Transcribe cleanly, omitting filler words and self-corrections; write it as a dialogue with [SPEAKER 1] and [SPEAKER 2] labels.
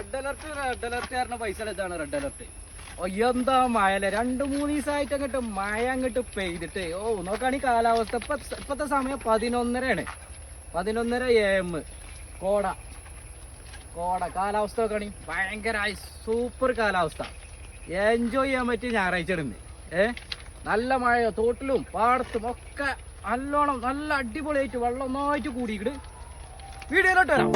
[SPEAKER 1] Red alert കാരണം പൈസ ഇതാണ് റെഡ് അലർട്ട്. ഓ എന്താ മഴല്ലേ, 2-3 ദിവസമായിട്ട് അങ്ങോട്ട് മഴ അങ്ങോട്ട് പെയ്തിട്ട്. ഓ നോക്കുകയാണെങ്കിൽ കാലാവസ്ഥ ഇപ്പത്തെ സമയം 11:30 11:30 AM. കോട കാലാവസ്ഥ നോക്കുകയാണെങ്കിൽ ഭയങ്കരമായി സൂപ്പർ കാലാവസ്ഥ. എൻജോയ് ചെയ്യാൻ പറ്റിയ ഞായറാഴ്ച ഇടുന്നത്. നല്ല മഴയോ, തോട്ടിലും പാടത്തും ഒക്കെ നല്ലോണം നല്ല അടിപൊളിയായിട്ട് വെള്ളം ഒന്നായിട്ട് കൂടിയിട്ട് വീഡിയോയിലോട്ട് വരാം.